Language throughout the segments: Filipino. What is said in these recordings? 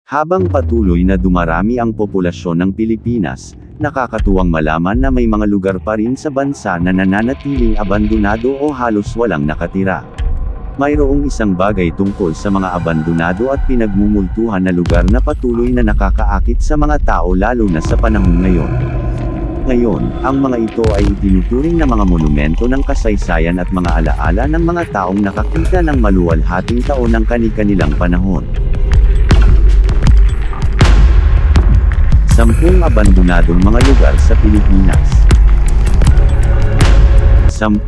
Habang patuloy na dumarami ang populasyon ng Pilipinas, nakakatuwang malaman na may mga lugar pa rin sa bansa na nananatiling abandonado o halos walang nakatira. Mayroong isang bagay tungkol sa mga abandonado at pinagmumultuhan na lugar na patuloy na nakakaakit sa mga tao lalo na sa panahon ngayon. Ngayon, ang mga ito ay itinuturing na mga monumento ng kasaysayan at mga alaala ng mga taong nakakita ng maluwalhating taon ng kani-kanilang panahon. 10 abandonadong mga lugar sa Pilipinas. 10.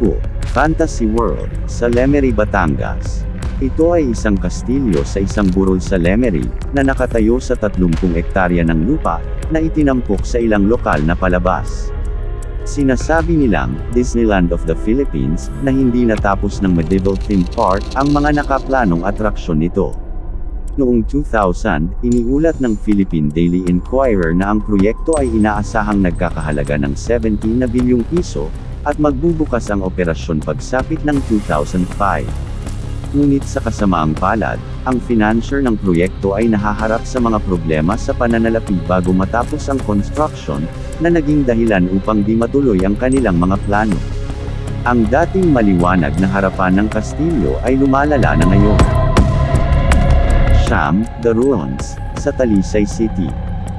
Fantasy World, sa Lemery, Batangas. Ito ay isang kastilyo sa isang burol sa Lemery, na nakatayo sa 30 hektarya ng lupa, na itinampok sa ilang lokal na palabas. Sinasabi nilang, Disneyland of the Philippines, na hindi natapos ng medieval theme park, ang mga nakaplanong atraksyon nito. Noong 2000, iniulat ng Philippine Daily Inquirer na ang proyekto ay inaasahang nagkakahalaga ng 17 na bilyong piso, at magbubukas ang operasyon pagsapit ng 2005. Ngunit sa kasamaang palad, ang financier ng proyekto ay nahaharap sa mga problema sa pananalapi bago matapos ang construction, na naging dahilan upang di matuloy ang kanilang mga plano. Ang dating maliwanag na harapan ng kastilyo ay lumalala na ngayon. The Ruins, sa Talisay City.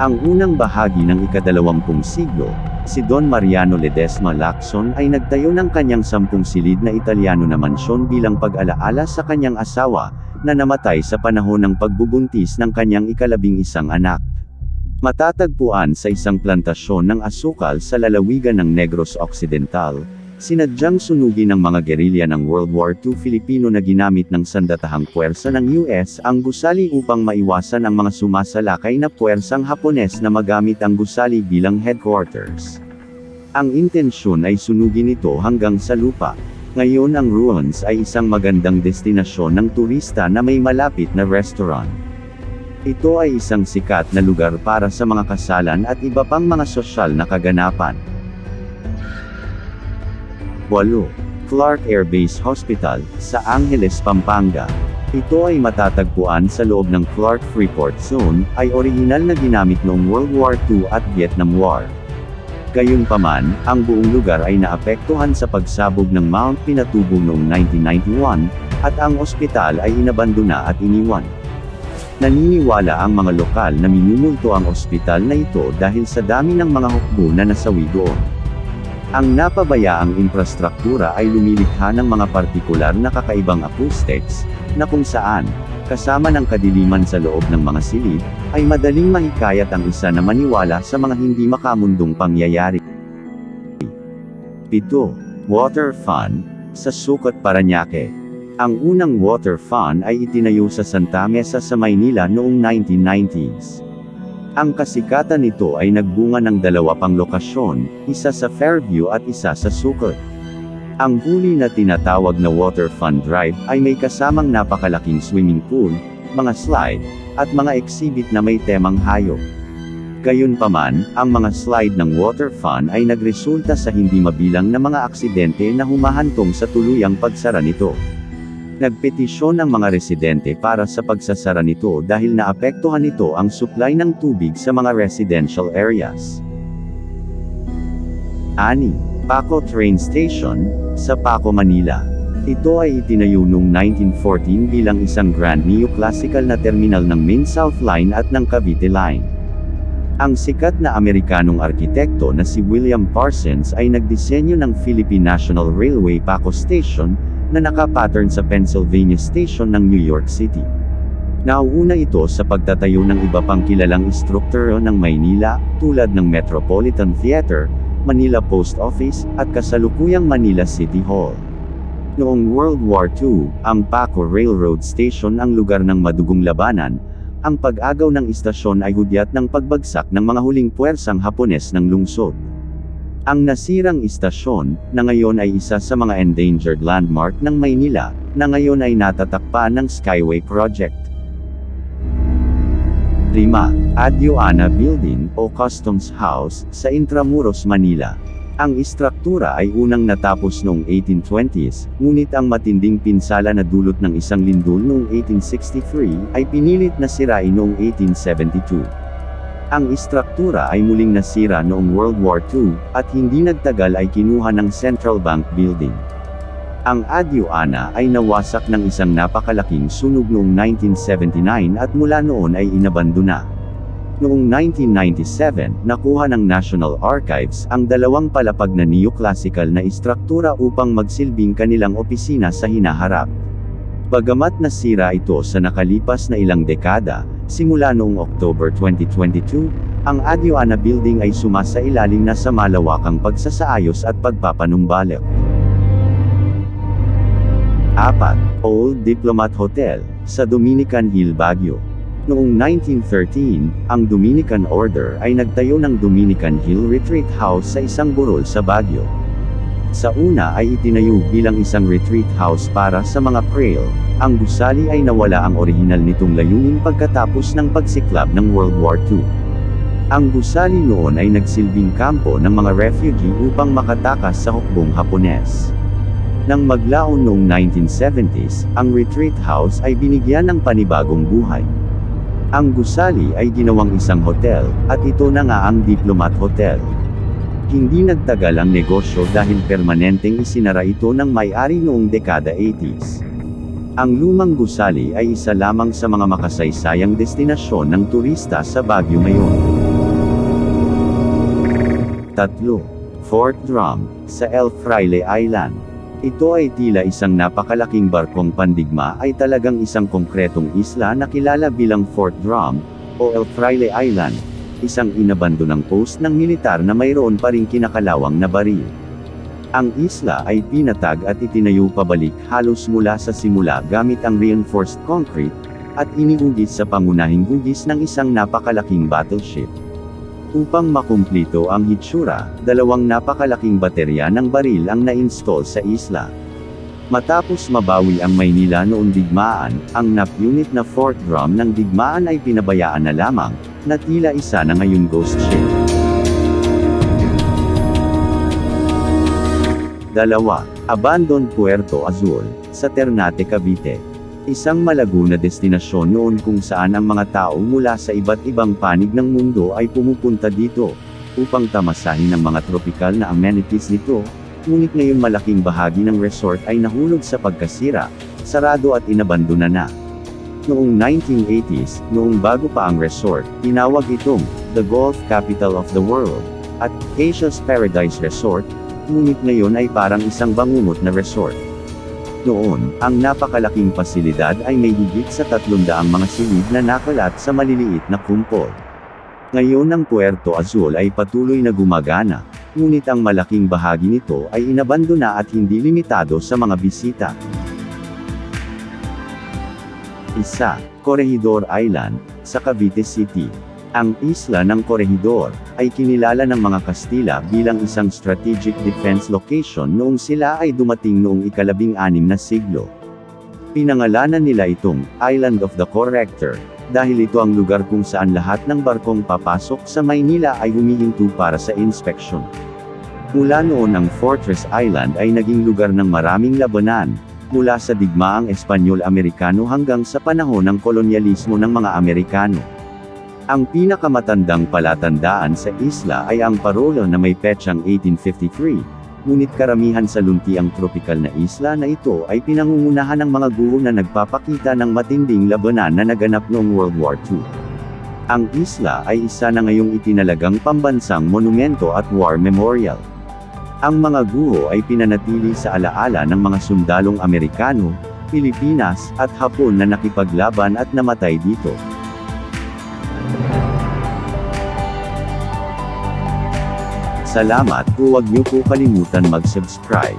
Ang unang bahagi ng ika-20 siglo, si Don Mariano Ledesma Lacson ay nagtayo ng kanyang 10 silid na Italyano na mansyon bilang pag-alaala sa kanyang asawa, na namatay sa panahon ng pagbubuntis ng kanyang ika-11 anak. Matatagpuan sa isang plantasyon ng asukal sa lalawigan ng Negros Occidental, sinadyang sunugin ng mga gerilya ng World War II Filipino na ginamit ng sandatahang puwersa ng US ang gusali upang maiwasan ang mga sumasalakay na puwersang Hapones na magamit ang gusali bilang headquarters. Ang intensyon ay sunugin ito hanggang sa lupa. Ngayon ang ruins ay isang magandang destinasyon ng turista na may malapit na restaurant. Ito ay isang sikat na lugar para sa mga kasalan at iba pang mga sosyal na kaganapan. 8. Clark Air Base Hospital, sa Angeles, Pampanga. Ito ay matatagpuan sa loob ng Clark Freeport Zone, ay orihinal na ginamit noong World War II at Vietnam War. Gayunpaman, ang buong lugar ay naapektuhan sa pagsabog ng Mount Pinatubo noong 1991, at ang ospital ay inabandona at iniwan. Naniniwala ang mga lokal na minumulto ang ospital na ito dahil sa dami ng mga hukbo na nasawi doon. Ang napabayaang infrastruktura ay lumilikha ng mga partikular na kakaibang acoustics, na kung saan, kasama ng kadiliman sa loob ng mga silid, ay madaling mahikayat ang isa na maniwala sa mga hindi makamundong pangyayari. 7. Water Fun, sa Sucat, Parañaque. Ang unang water fun ay itinayo sa Santa Mesa sa Maynila noong 1990s. Ang kasikatan nito ay nagbunga ng 2 pang lokasyon, isa sa Fairview at isa sa Sucat. Ang huli na tinatawag na Water Fun Drive ay may kasamang napakalaking swimming pool, mga slide, at mga exhibit na may temang hayop. Gayunpaman, ang mga slide ng Water Fun ay nagresulta sa hindi mabilang na mga aksidente na humahantong sa tuluyang pagsara nito. Nagpetisyon ang mga residente para sa pagsasara nito dahil naapektuhan nito ang supply ng tubig sa mga residential areas. 6. Paco Train Station, sa Paco, Manila. Ito ay itinayo noong 1914 bilang isang grand neoclassical na terminal ng Main South Line at ng Cavite Line. Ang sikat na Amerikanong arkitekto na si William Parsons ay nagdisenyo ng Philippine National Railway Paco Station, na naka-pattern sa Pennsylvania Station ng New York City. Nauuna ito sa pagtatayo ng iba pang kilalang istruktura ng Maynila, tulad ng Metropolitan Theater, Manila Post Office, at kasalukuyang Manila City Hall. Noong World War II, ang Paco Railroad Station ang lugar ng madugong labanan. Ang pag-agaw ng istasyon ay hudyat ng pagbagsak ng mga huling puwersang Hapones ng lungsod. Ang nasirang istasyon, na ngayon ay isa sa mga endangered landmark ng Maynila, na ngayon ay natatakpan ng Skyway Project. 5. Aduana Building, o Customs House, sa Intramuros, Manila. Ang istruktura ay unang natapos noong 1820s, ngunit ang matinding pinsala na dulot ng isang lindol noong 1863, ay pinilit na sirain noong 1872. Ang istruktura ay muling nasira noong World War II, at hindi nagtagal ay kinuha ng Central Bank Building. Ang Aduana ay nawasak ng isang napakalaking sunog noong 1979 at mula noon ay inabandona. Noong 1997, nakuha ng National Archives ang dalawang palapag na neoclassical na istruktura upang magsilbing kanilang opisina sa hinaharap. Bagamat nasira ito sa nakalipas na ilang dekada, simula noong October 2022, ang Aduana Building ay sumasailalim na sa malawakang pagsasaayos at pagpapanumbalik. 4. Old Diplomat Hotel, sa Dominican Hill, Baguio. Noong 1913, ang Dominican Order ay nagtayo ng Dominican Hill Retreat House sa isang burol sa Baguio. Sa una ay itinayo bilang isang retreat house para sa mga Creole. Ang gusali ay nawala ang orihinal nitong layunin pagkatapos ng pagsiklab ng World War II. Ang gusali noon ay nagsilbing kampo ng mga refugee upang makatakas sa hukbong Hapones. Nang maglaon noong 1970s, ang retreat house ay binigyan ng panibagong buhay. Ang gusali ay ginawang isang hotel, at ito na nga ang Diplomat Hotel. Hindi nagtagal ang negosyo dahil permanenteng isinara ito ng may-ari noong dekada 80s. Ang lumang gusali ay isa lamang sa mga makasaysayang destinasyon ng turista sa Baguio ngayon. 3. Fort Drum, sa El Fraile Island. Ito ay tila isang napakalaking barkong pandigma ay talagang isang konkretong isla na kilala bilang Fort Drum, o El Fraile Island, isang inabandonang post ng militar na mayroon pa ring kinakalawang na baril. Ang isla ay pinatag at itinayo pabalik halos mula sa simula gamit ang reinforced concrete, at iniugis sa pangunahing hugis ng isang napakalaking battleship. Upang makumplito ang hitsura, dalawang napakalaking baterya ng baril ang na-install sa isla. Matapos mabawi ang Maynila noong digmaan, ang NAP unit na Fort Drum ng digmaan ay pinabayaan na lamang, na tila isa na ngayon ghost ship. 2. Abandoned Puerto Azul, sa Ternate, Cavite. Isang malago na destinasyon noon kung saan ang mga tao mula sa iba't ibang panig ng mundo ay pumupunta dito, upang tamasahin ang mga tropikal na amenities nito, ngunit ngayon malaking bahagi ng resort ay nahulog sa pagkasira, sarado at inabandona na. Noong 1980s, noong bago pa ang resort, tinawag itong, the Golf Capital of the World, at Asia's Paradise Resort, ngunit ngayon ay parang isang bangungot na resort. Noon, ang napakalaking pasilidad ay may higit sa 300 mga silid na nakalat sa maliliit na kumpol. Ngayon ang Puerto Azul ay patuloy na gumagana, ngunit ang malaking bahagi nito ay inabandona at hindi limitado sa mga bisita. 1. Corregidor Island, sa Cavite City. Ang isla ng Corregidor ay kinilala ng mga Kastila bilang isang strategic defense location noong sila ay dumating noong ika-16 na siglo. Pinangalanan nila itong Island of the Corrector, dahil ito ang lugar kung saan lahat ng barkong papasok sa Maynila ay humihinto para sa inspection. Mula noon ang Fortress Island ay naging lugar ng maraming labanan, mula sa digmaang Espanyol-Amerikano hanggang sa panahon ng kolonyalismo ng mga Amerikano. Ang pinakamatandang palatandaan sa isla ay ang parola na may petsang 1853, ngunit karamihan sa luntiang tropikal na isla na ito ay pinangungunahan ng mga guro na nagpapakita ng matinding labanan na naganap noong World War II. Ang isla ay isa na ngayong itinalagang pambansang monumento at war memorial. Ang mga guho ay pinanatili sa alaala ng mga sundalong Amerikano, Pilipinas, at Hapon na nakipaglaban at namatay dito. Salamat, huwag niyo po kalimutan mag-subscribe.